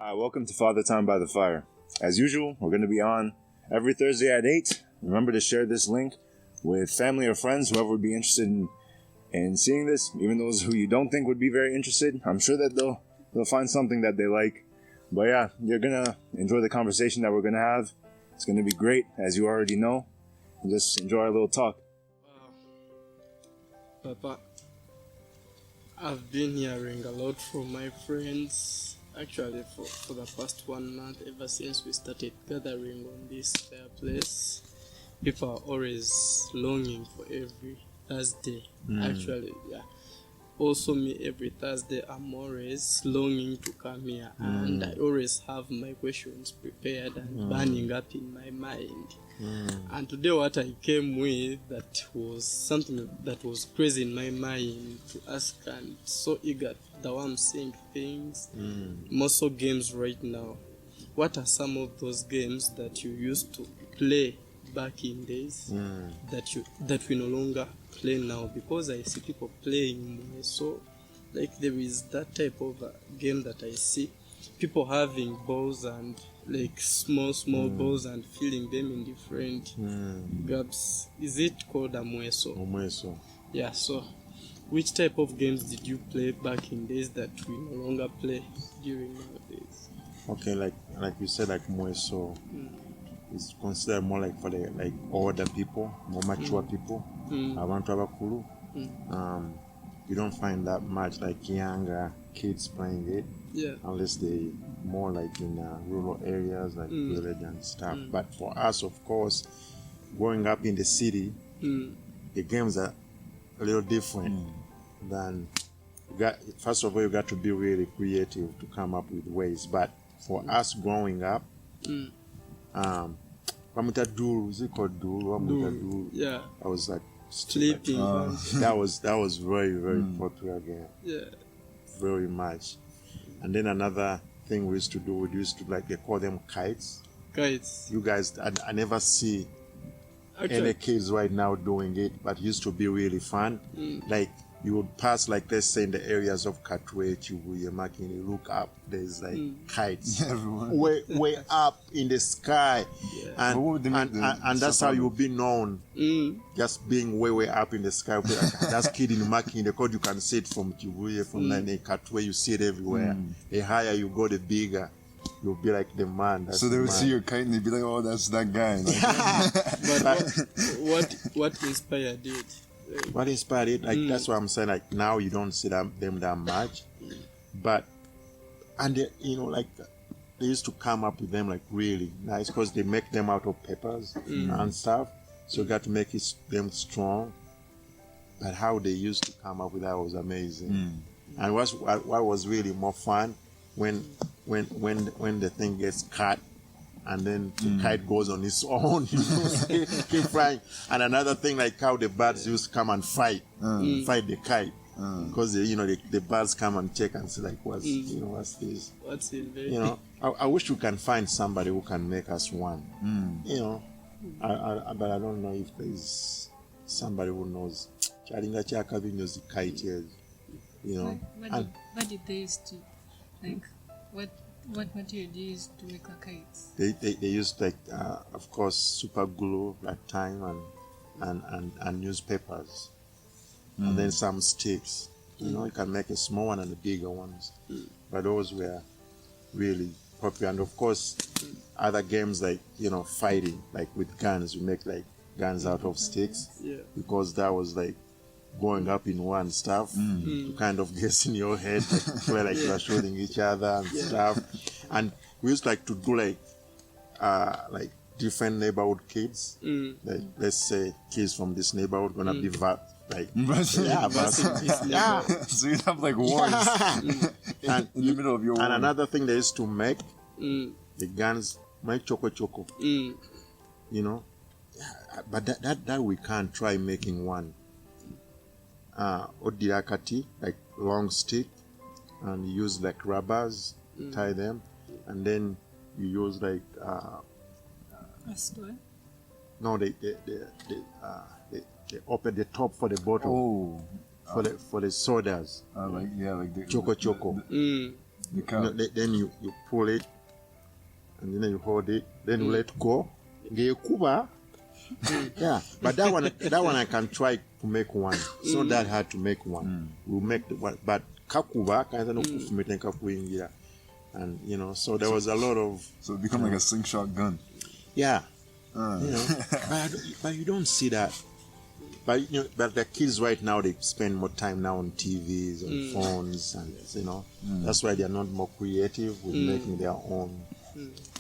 Hi, welcome to Father Time by the Fire. As usual, we're going to be on every Thursday at 8. Remember to share this link with family or friends, whoever would be interested in seeing this, even those who you don't think would be very interested. I'm sure that they'll find something that they like. But yeah, you're going to enjoy the conversation that we're going to have. It's going to be great, as you already know. Just enjoy our little talk. Papa, I've been hearing a lot from my friends, actually for the past 1 month, ever since we started gathering on this fireplace. People are always longing for every Thursday. Actually, yeah. Also me, every Thursday, I'm always longing to come here, and I always have my questions prepared and burning up in my mind. And today what I came with, that was something that was crazy in my mind to ask, and so eager that I'm seeing things, more so games right now. What are some of those games that you used to play back in days that we no longer play now? Because I see people playing more, so like there is that type of game that I see people having balls and like small balls and filling them in different gaps. Is it called a mweso? Yeah, so which type of games did you play back in days that we no longer play during nowadays? Okay, like you said, like mweso is considered more like for the like older people, more mature people. Abantu abakulu. You don't find that much like younger kids playing it. Yeah. Unless they more like in rural areas like village and stuff. But for us, of course, growing up in the city, the games are a little different than first of all, you got to be really creative to come up with ways. But for us growing up, Wamita Duru, is it called Duru? Duru. Yeah. I was like Sleeping. that was very, very popular game. Yeah. Very much. And then another thing we used to do, we used to like, they call them kites. Kites. You guys, I never see any kids right now doing it, but it used to be really fun. Like you would pass, like let's say in the areas of Katwe, Chibuye, Makini, you look up, there's like kites way up in the sky. And that's how you'll be known. Just being way up in the sky. That's kid in Makini, because you can see it from Chibuye, from Katwe, you see it everywhere. The higher you go, the bigger. You'll be like the man. So they would see your kite and they'd be like, oh, that's that guy. But what inspired it? What inspired it? Like that's what I'm saying. Like now you don't see them that much, but and they, like they used to come up with them like really nice because they make them out of papers and stuff. So you got to make them strong. But how they used to come up with that was amazing. And what was really more fun when the thing gets cut. And then the kite goes on its own, keep flying. And another thing, like how the birds used to come and fight the kite, because the birds come and check and say like, what's this? What's it? I wish we can find somebody who can make us one. But I don't know if there's somebody who knows. The kite here, What did they used to like? What material do you use to make a kites? They used like of course super glue that time and newspapers and then some sticks. You can make a small one and the bigger ones. But those were really popular. And of course other games like fighting, like with guns, we make like guns out of sticks. Because that was like going up in one stuff to kind of guess in your head where like you are shooting each other and stuff. And we used like to do like different neighborhood kids. Like let's say kids from this neighborhood gonna be so you'd have like wars and in the middle of your and war. another thing they used to make the guns make choco but that we can't try making one. Odiakati, like long stick, and you use like rubbers, tie them, and then you use like no, they open the top for the bottle for the sodas. Like the choco. The You cup. know, then you pull it, and then you hold it, then you let go. Ngekuba. Yeah, but that one I can try to make one. It's not that hard to make one. We'll make the one, but kakuba kanza no kufumita nkakuingira, and you know, so there was a lot of. So it become like a slingshot gun. Yeah, you know, but you don't see that. But you know, but the kids right now, they spend more time now on TVs, on phones, and you know, that's why they're not more creative with making their own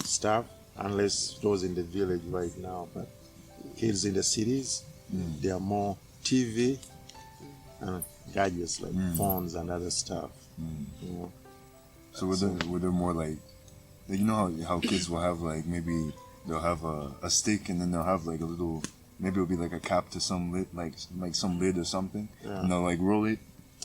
stuff, unless those in the village right now. But kids in the cities, they are more TV and gadgets like phones and other stuff. You know? So were there more like you know how kids will have like maybe they'll have a stick and then they'll have like a little, maybe it'll be like a cap to some lid, like some lid or something, and they'll like roll it.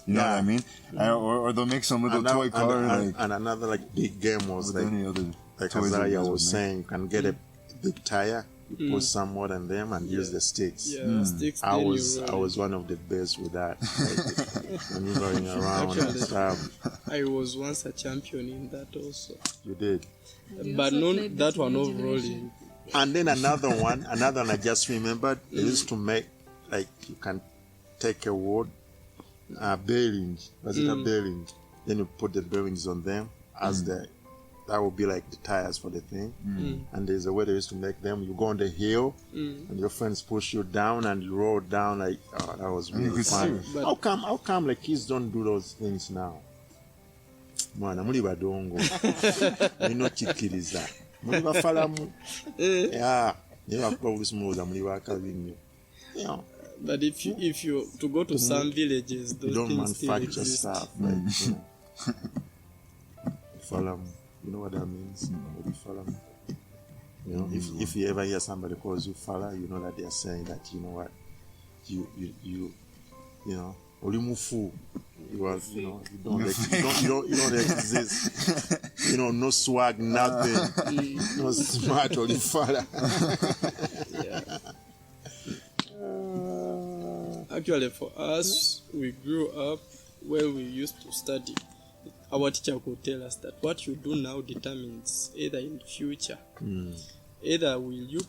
You know what I mean? Or they'll make some little toy car and another like big game was like any other like toys that you Azariah guys was would saying, you can get a big tire, you put some more than them, and use the sticks. Yeah, sticks. I then you was roll it. one of the best with that, like, maneuvering around and Actually, stuff. I was once a champion in that also, You did. You but also no, played that the one of generation. rolling. And then another one I just remembered. They used to make like you can take a wood, bearings. Was it a bearing? Then you put the bearings on them as that would be like the tires for the thing. And there's a way they used to make them. You go on the hill, and your friends push you down, and you roll down. Like, oh, that was really could fun. see. How come like kids don't do those things now? Mwana muli badongo. Nino chikiriza. Muli bafalamu. Yeah. Niyo akuba bulisimuluza muli bakabi nnyo. You know, But if you to go to some villages, you those don't things still manufacture exist. stuff. Like, you know. Falamu. You know what that means? Falamu. You know, if you ever hear somebody calls you fala, you know that they are saying that, you know what, you know, olimufu, you are, you know, you don't exist. You know, no swag, nothing, no smart olifala. Actually, for us, we grew up where we used to study. Our teacher could tell us that what you do now determines either in future, either will you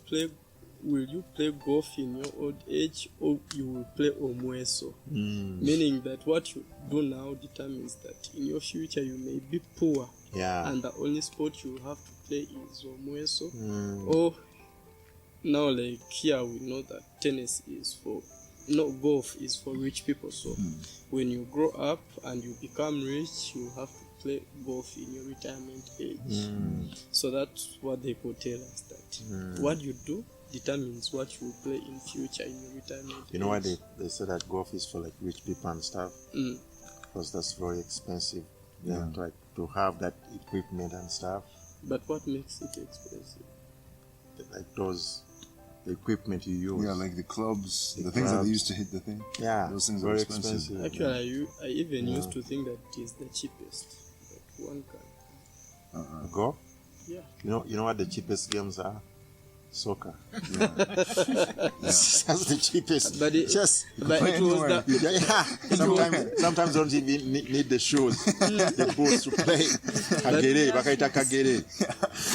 play golf in your old age or you will play omweso. Meaning that what you do now determines that in your future you may be poor, and the only sport you have to play is omweso. Or now, like here, we know that tennis is for, no, golf is for rich people. So when you grow up and you become rich, you have to play golf in your retirement age. So that's what they could tell us, that what you do determines what you will play in future in your retirement You know why age. they say that golf is for like rich people and stuff? Because that's very expensive. Yeah, to have that equipment and stuff. But what makes it expensive? Like the equipment you use. Yeah, like the clubs, the things that they used to hit the thing. Yeah, those things are very expensive. Actually, I even used to think that it is the cheapest. Like one can. Golf? Yeah. You know what the cheapest games are? Soccer. That's the cheapest. But it, Just but it was the, sometimes don't even need the shoes, the boots to play. Kagere, bakaita kagere.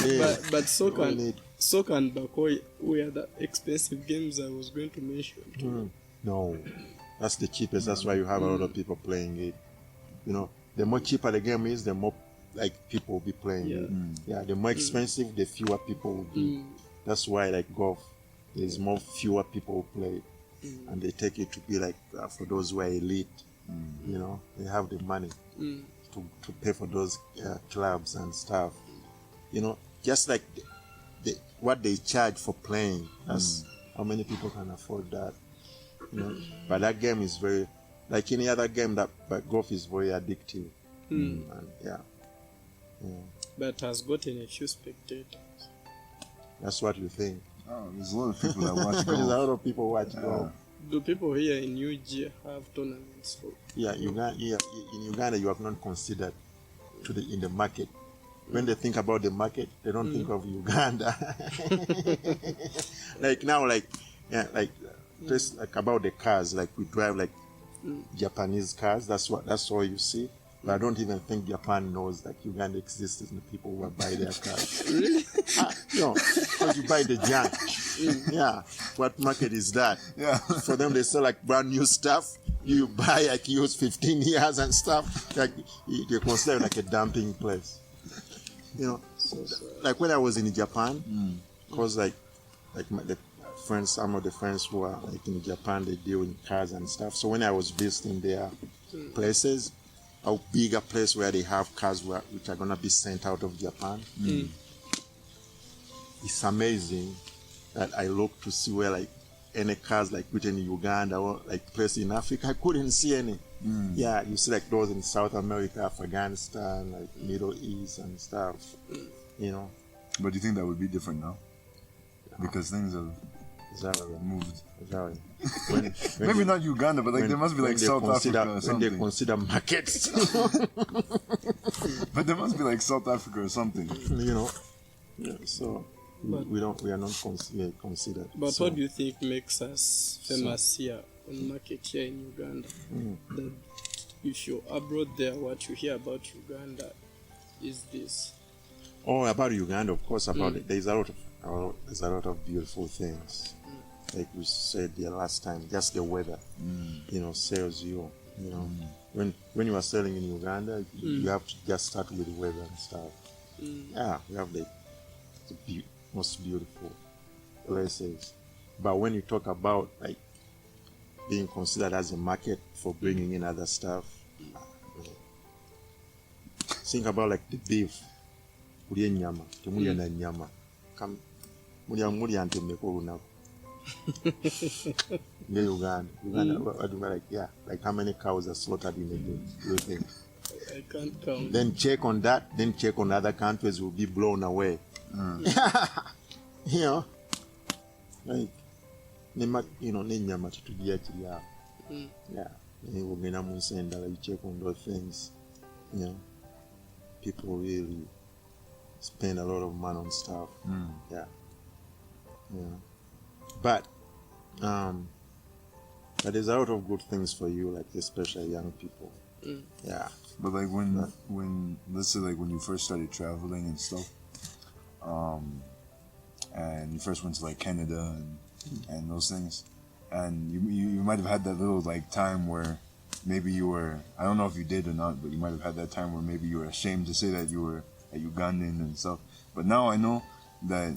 Yeah. but soccer, You need- soccer and bakoi were the expensive games I was going to mention too. No, that's the cheapest. That's why you have a lot of people playing it. You know, the more cheaper the game is, the more like people will be playing it. Yeah, the more expensive, the fewer people will be. That's why like golf, there's more fewer people who play it, and they take it to be like for those who are elite. You know, they have the money to pay for those clubs and stuff. You know, just like what they charge for playing. That's how many people can afford that. You know, but that game is very, like any other game, but golf is very addictive. And yeah, But has gotten a few spectators. that's what you think. Oh, there's a lot of people that watch There's a golf. lot of people watch golf. Do people here in UG have tournaments for? Yeah, in Uganda, you have not considered in the market. When they think about the market, they don't think of Uganda. Like now, just like about the cars, like we drive like Japanese cars. That's all you see. But I don't even think Japan knows that Uganda exists and the people who buy their cars. Really? Because you buy the junk. Yeah. What market is that? Yeah. For them, they sell like brand new stuff. You buy like used 15 years and stuff. Like they consider it like a dumping place. Like when I was in Japan, because like some of the friends who are like in Japan, they deal in cars and stuff. So when I was visiting their places, a bigger place where they have cars which are gonna be sent out of Japan, it's amazing that I look to see where like any cars like written in Uganda or like place in Africa. I couldn't see any. Yeah, you see like those in South America, Afghanistan, like Middle East and stuff. But do you think that would be different now? Because things have moved. Exactly. Maybe not Uganda, but like there must be like South Africa or when something. they consider markets. But there must be like South Africa or something. So we are not considered. But so, what do you think makes us famous here on market here in Uganda? That if you're abroad there, what you hear about Uganda is this. About Uganda, of course. There's a lot of beautiful things. Like we said the last time, just the weather, sells you. When you are selling in Uganda, you have to just start with weather and stuff. Yeah, we have the most beautiful places. But when you talk about like being considered as a market for bringing in other stuff, think about like the beef. Kulya nyama, temulya na nyama. Mulya ntemeko olunaku. In Uganda, like how many cows are slaughtered in a day? Do you think? I can't count. Then check on that. Then check on other countries will be blown away. Like nenyama tutujia kiriya. Yeah, ugenda mu nsi endala, you check on those things. People really spend a lot of money on stuff. But there's a lot of good things for you, like especially young people. Yeah. But like when let's say like when you first started traveling and stuff, and you first went to like Canada and those things, and you might have had that little like time where maybe you were, I don't know if you did or not, but you might have had that time where maybe you were ashamed to say that you were a Ugandan and stuff. But now I know that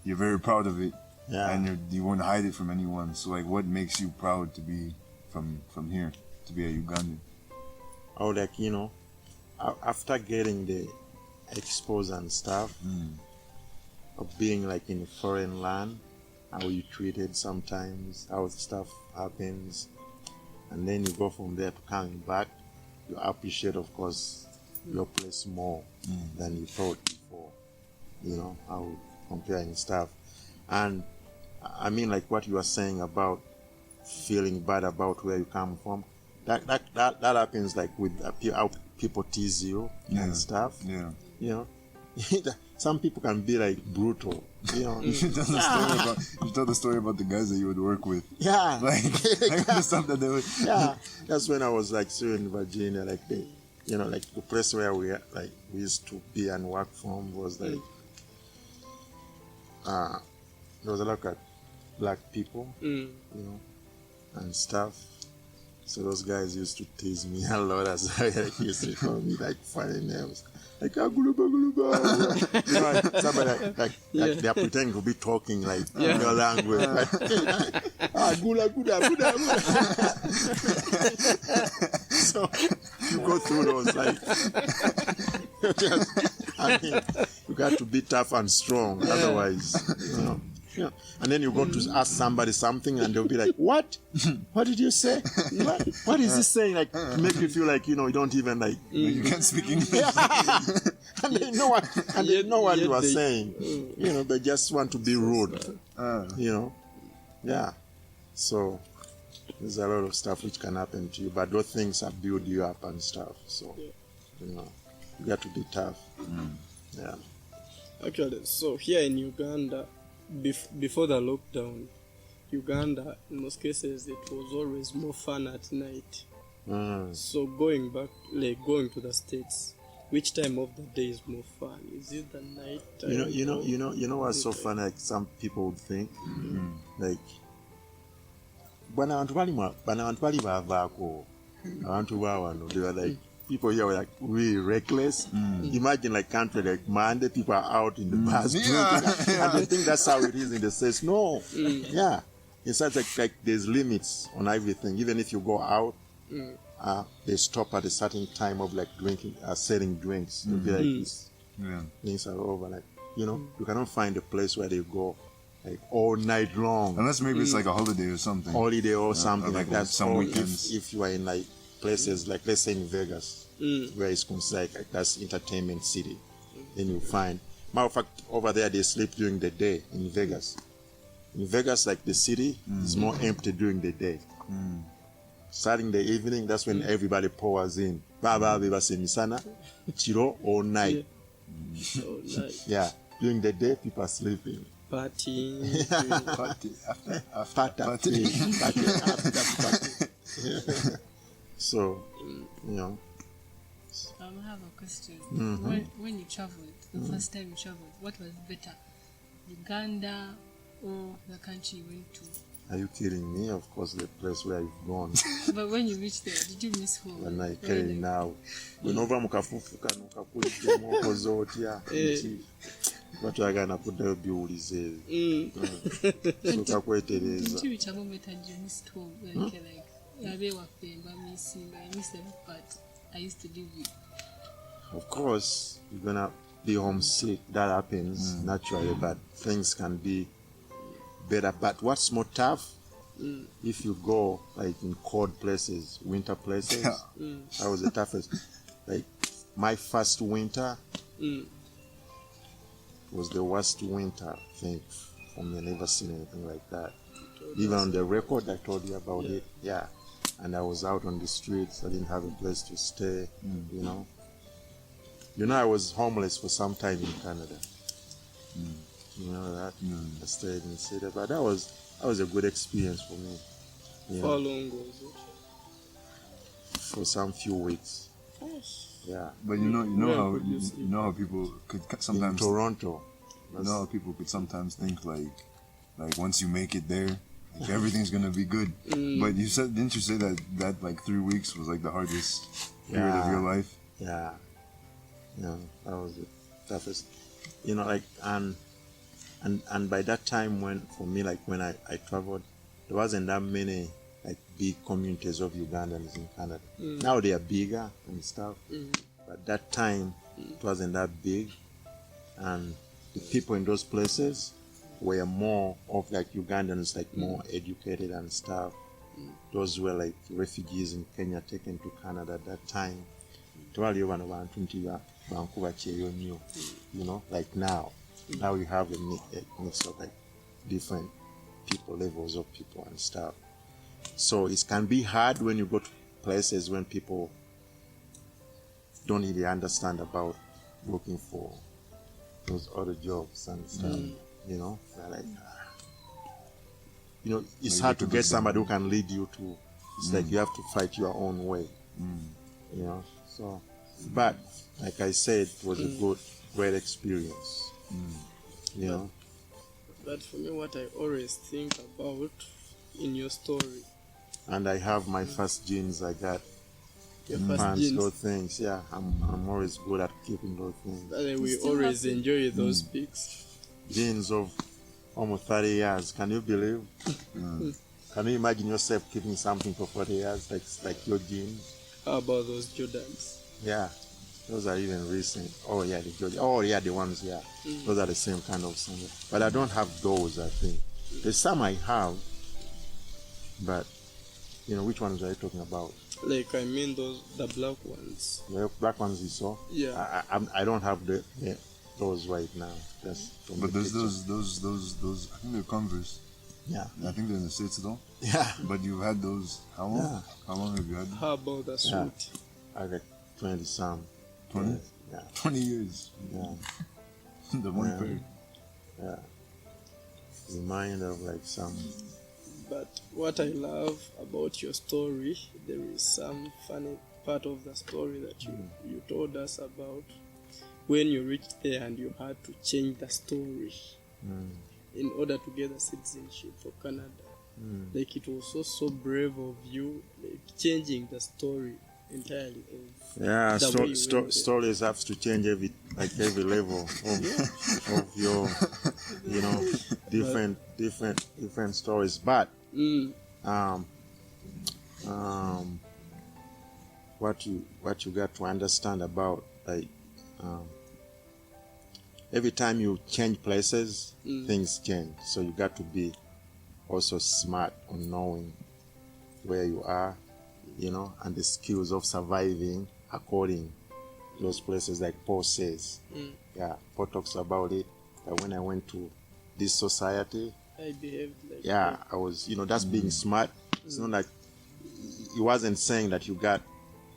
you're very proud of it, and you won't hide it from anyone. So like, what makes you proud to be from here, to be a Ugandan? Oh, like after getting the exposure and stuff of being like in a foreign land, how you treated sometimes, how stuff happens, and then you go from there to coming back, you appreciate, of course, your place more than you thought before. How comparing stuff. And I mean, like what you are saying about feeling bad about where you come from, that happens like with how people tease you and stuff. Some people can be like brutal. You should tell the story about the guys that you would work with. Yeah. Like the stuff that they would. Yeah. That's when I was like still in Virginia, like like the place where we used to be and work from was like there was a lot of black people, and stuff. So those guys used to tease me a lot as I used to call me like funny names. Like somebody like they are pretending to be talking like your language. So you go through those like you got to be tough and strong, otherwise, And then you go to ask somebody something, and they'll be like, "What? What did you say? What is he saying?" Like, make you feel like you don't even like you can't speak English. And they know what you are saying. They just want to be rude. Yeah. So there's a lot of stuff which can happen to you, but those things are build you up and stuff. So you got to be tough. Yeah. Actually, so here in Uganda, before the lockdown, Uganda, in most cases, it was always more fun at night. So going back, like going to the States, which time of the day is more fun? Is it the night time? You know what's so funny? Like some people would think, like, bwana abantu bali bavaako, abantu bawano, they were like, people here were like really reckless. Imagine like country like Monday, people are out in the bars drinking, and they think that's how it is in the States. No, yeah, it's such like there's limits on everything. Even if you go out, they stop at a certain time of like drinking, selling drinks. They'll be like, this, things are over. Like, you know, you cannot find a place where they go like all night long. Unless maybe it's like a holiday or something. Holiday or something like that. Some or weekends. if you are in like places like, let's say in Vegas, where it's considered like that's entertainment city, then you find. Matter of fact, over there they sleep during the day in Vegas. In Vegas, like the city is more empty during the day. Starting the evening, that's when everybody pours in. Baba biba semisana, chiro all night. Oh, nice. Yeah, during the day people are sleeping. Partying. Party Party. So, you know. I have a question. When you traveled, the first time you traveled, what was better, Uganda or the country you went to? Are you kidding me? Of course, the place where you've gone. But when you reached there, did you miss home? When I carry now. When over mukafufuka nukakulite mwokozi otya. Batwagana kuddayo biwulize. Soka kwetereza. Did you reach a moment and you missed home? Like, I miss every part I used to live with. Of course, you're gonna be homesick. That happens naturally, but things can be better. But what's more tough, if you go like in cold places, winter places, that was the toughest. Like my first winter was the worst winter, I think, for me. I never seen anything like that. Even on the record, I told you about it. Yeah. And I was out on the streets. I didn't have a place to stay, you know. You know, I was homeless for some time in Canada. You know that? I stayed in the city. But that was a good experience for me. You How know, long was it? for some few weeks. Yeah. But you know how people could In sometimes Toronto. you know how people could sometimes think like once you make it there, like everything's gonna be good. But didn't you say that like 3 weeks was like the hardest period of your life? Yeah. Yeah, that was the toughest. You know, like and by that time when I traveled, there wasn't that many like big communities of Ugandans in Canada. Now they are bigger and stuff. But that time it wasn't that big, and the people in those places were more of like Ugandans, like more educated and stuff. Those were like refugees in Kenya taken to Canada at that time. You know, like now you have a mix of like different people, levels of people and stuff. So it can be hard when you go to places when people don't really understand about looking for those other jobs and stuff. You know, they're like, you know, it's hard to get somebody who can lead you to. It's like you have to fight your own way. You know, so, but like I said, it was a great experience. You know. But for me, what I always think about in your story, And I have my first jeans. I got your first pants, jeans, those things. Yeah, I'm always good at keeping those things. that we still always have to- enjoy those pics. Jeans of almost 30 years. Can you believe? Can you imagine yourself keeping something for 40 years, like your jeans? How about those Jordans? Yeah, those are even recent. Oh yeah, the Jordan. Oh yeah, the ones. Yeah, those are the same kind of sandals. But I don't have those. I think there's some I have, but you know, which ones are you talking about? Like, I mean the black ones. The black ones you saw. Yeah. I don't have those right now. That's from But the there's picture. those I think they're Converse. Yeah, I think they're in the States though. yeah. But you've had those how long? Yeah. How long have you had them? How about the Yeah. suit? I got 20 some. 20? Yeah, 20 years. yeah, The one Yeah. pair. yeah. Remind of like some But what I love about your story, there is some funny part of the story that you told us about when you reached there and you had to change the story in order to get the citizenship for Canada. Like it was so brave of you, like changing the story entirely. Yeah, the way you went there. stories have to change every level of your, different stories. But what you got to understand about, like, every time you change places, things change. So you got to be also smart on knowing where you are, and the skills of surviving according to those places, like Paul says. Yeah, Paul talks about it, that when I went to this society, I behaved like yeah, I was, that's being smart. It's not like, he wasn't saying that you got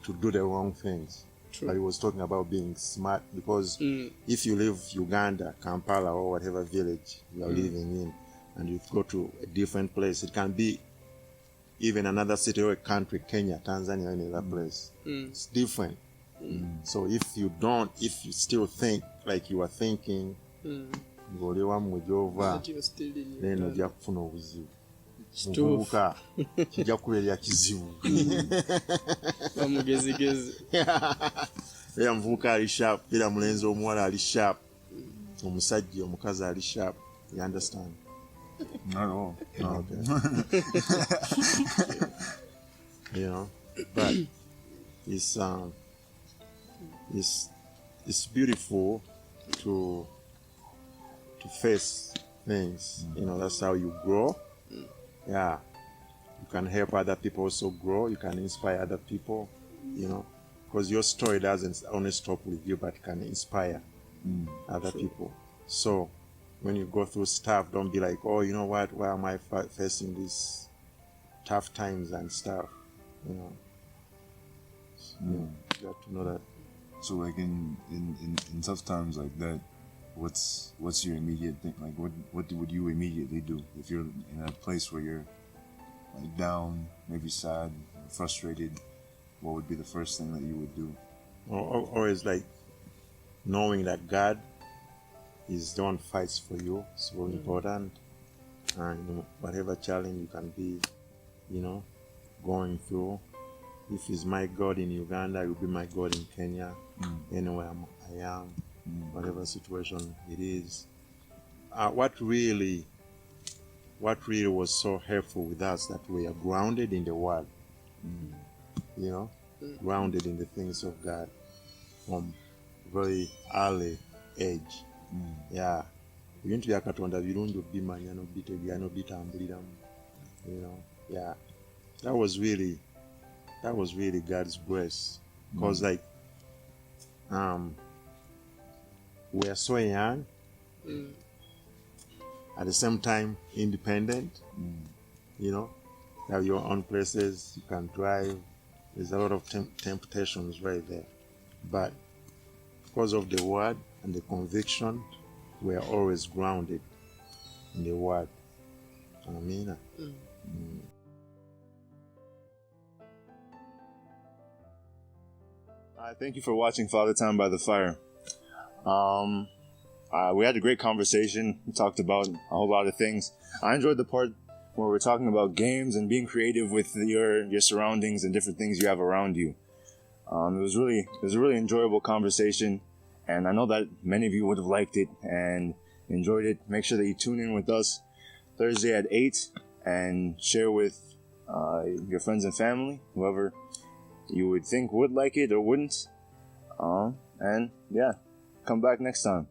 to do the wrong things. True. But he was talking about being smart, because if you leave Uganda, Kampala, or whatever village you are living in, and you go to a different place, it can be even another city or a country, Kenya, Tanzania, any other place. It's different. So if you still think like you are thinking, that you're still in then Uganda. ojja kufuna obuzibu. It's tough. Muvubuka kijja kubeera kizibu. Bamugezigezi. Era muvubuka ali sharp, era mulenzi omuwala ali sharp, omusajja omukazi ali sharp. You understand? Not at all. No. Okay. But it's beautiful to face things. That's how you grow. Yeah, you can help other people also grow. You can inspire other people. Because your story doesn't only stop with you, but can inspire other people. So when you go through stuff, don't be like, oh, you know what? Why am I facing these tough times and stuff? You have to know that. So, like in tough times like that, what's your immediate thing? Like, what would you immediately do if you're in a place where you're like down, maybe sad, frustrated? What would be the first thing that you would do? Always like knowing that God is the one who fights for you. It's very important. And whatever challenge you can be, going through, if he's my God in Uganda, he will be my God in Kenya. Anywhere I am, whatever situation it is. What really was so helpful with us, that we are grounded in the Word. Grounded in the things of God from very early age. Yeah, ebintu bya Katonda birungi obimanya n'obitegera n'obitambuliramu. Yeah, that was really God's grace, because like we are so young, at the same time independent. You have your own places, you can drive. There's a lot of temptations right there, but because of the Word and the conviction, we are always grounded in the Word. Amen. Thank you for watching Father Time by the Fire. We had a great conversation. We talked about a whole lot of things. I enjoyed the part where we're talking about games and being creative with your surroundings and different things you have around you. It was a really enjoyable conversation, and I know that many of you would have liked it and enjoyed it. Make sure that you tune in with us Thursday at 8 and share with your friends and family, whoever you would think would like it or wouldn't. And yeah, come back next time.